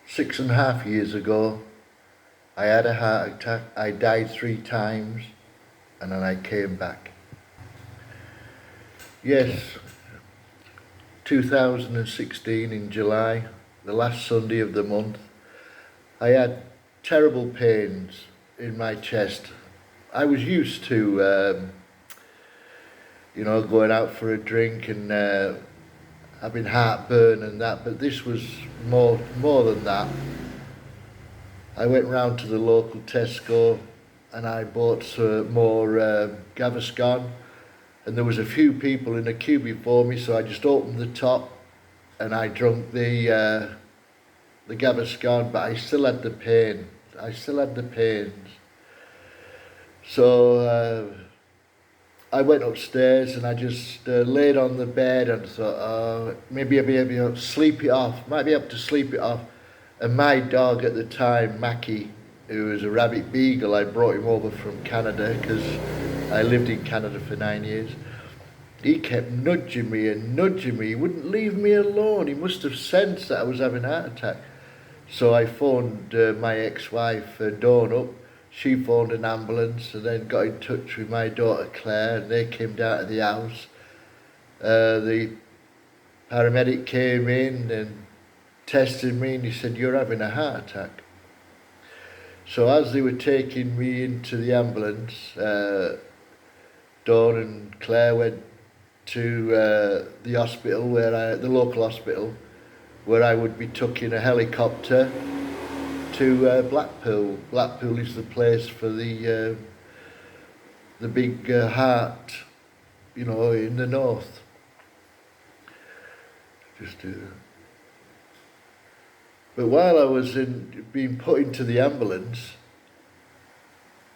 6.5 years ago, I had a heart attack. I died 3 times, and then I came back. Yes, 2016 in July, the last Sunday of the month, I had terrible pains in my chest. I was used to, going out for a drink and having heartburn and that, but this was more than that. I went round to the local Tesco and I bought some more Gaviscon, and there was a few people in a queue before me, so I just opened the top and I drank the Gaviscon, but I still had the pain. I still had the pains. So I went upstairs and I just laid on the bed and thought, maybe I'll be able to sleep it off. Might be able to sleep it off. And my dog at the time, Mackie, who was a rabbit Beagle, I brought him over from Canada because I lived in Canada for 9 years. He kept nudging me and nudging me. He wouldn't leave me alone. He must have sensed that I was having a heart attack. So I phoned my ex-wife, Dawn, up. She phoned an ambulance and then got in touch with my daughter Claire, and they came down to the house. The paramedic came in and tested me, and he said, "You're having a heart attack." So as they were taking me into the ambulance, Dawn and Claire went to the hospital, the local hospital, where I would be took in a helicopter to Blackpool. Blackpool is the place for the big heart, in the north. Just do that. But while I was being put into the ambulance,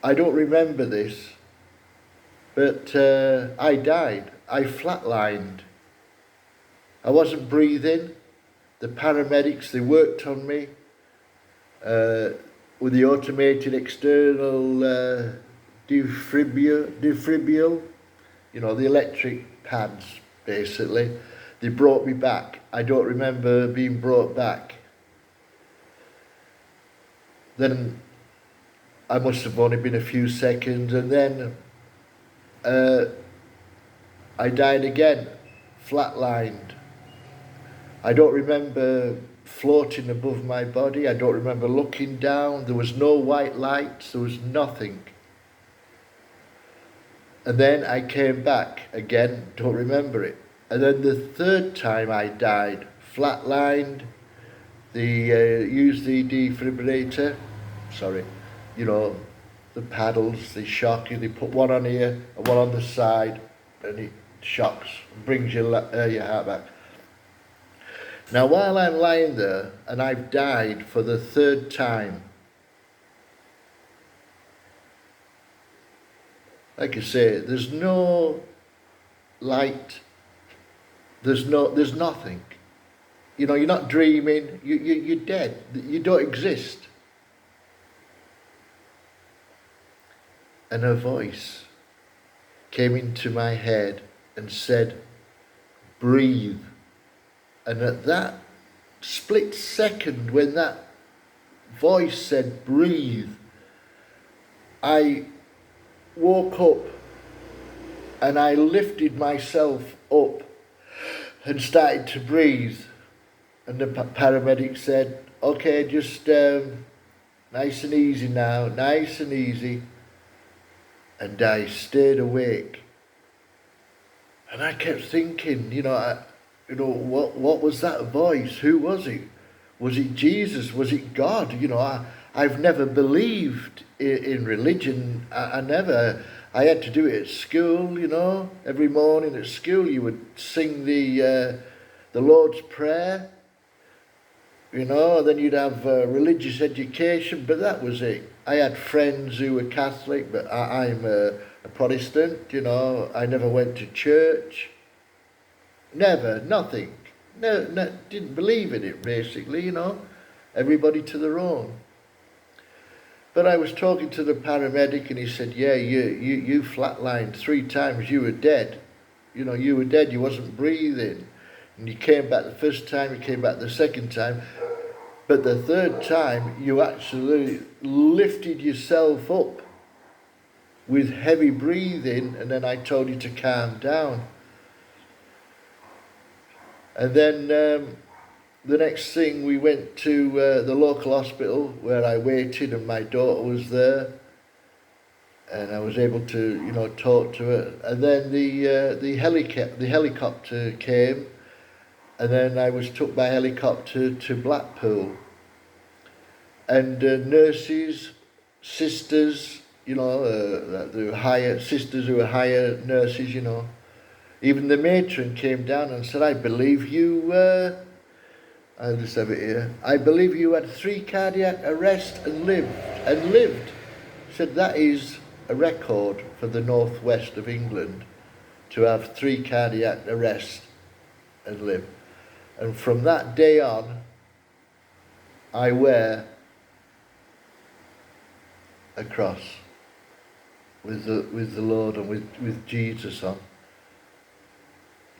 I don't remember this, but I died. I flatlined. I wasn't breathing. The paramedics, they worked on me with the automated external defibrill, the electric pads, basically. They brought me back. I don't remember being brought back. Then I must have only been a few seconds, and then I died again, flatlined. I don't remember floating above my body. I don't remember looking down. There was no white lights. There was nothing. And then I came back again, don't remember it. And then the third time I died, flatlined. They used the defibrillator, the paddles, they shock you. They put one on here and one on the side, and it shocks, brings your heart back. Now, while I'm lying there and I've died for the third time, like I say, there's no light, there's nothing. You're not dreaming, you're dead, you don't exist. And a voice came into my head and said, "Breathe." And at that split second when that voice said, "Breathe," I woke up and I lifted myself up and started to breathe. And the paramedic said, "Okay, just nice and easy now, nice and easy." And I stayed awake. And I kept thinking, what was that voice? Who was it? Was it Jesus? Was it God? I've never believed in religion. I had to do it at school, Every morning at school you would sing the Lord's Prayer, and then you'd have religious education, but that was it. I had friends who were Catholic, but I'm a Protestant, I never went to church. Never, nothing. No, didn't believe in it, basically, Everybody to their own. But I was talking to the paramedic and he said, "Yeah, you flatlined 3 times, you were dead. You were dead, you wasn't breathing. And you came back the first time, you came back the second time. But the third time, you actually lifted yourself up with heavy breathing, and then I told you to calm down. And then the next thing, we went to the local hospital where I waited, and my daughter was there, and I was able to, talk to her. And then the helicopter came, and then I was took by helicopter to Blackpool. And nurses, sisters, they were higher sisters who were higher nurses, Even the matron came down and said, I believe you, I'll just have it here, I believe you had 3 cardiac arrests and lived. Said that is a record for the northwest of England, to have 3 cardiac arrests and live. And from that day on, I wear a cross with the Lord and with Jesus on.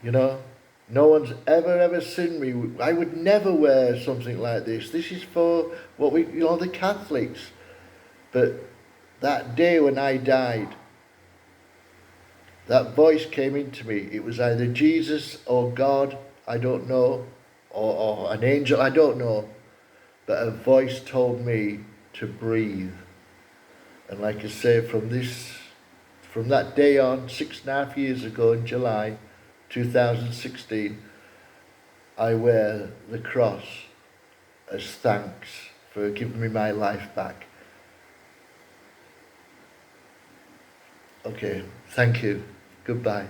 No one's ever seen me. I would never wear something like this. This is for what the Catholics. But that day when I died, that voice came into me. It was either Jesus or God, I don't know, or an angel, I don't know. But a voice told me to breathe. And like I say, from that day on, 6.5 years ago in July 2016, I wear the cross as thanks for giving me my life back. Okay, thank you. Goodbye.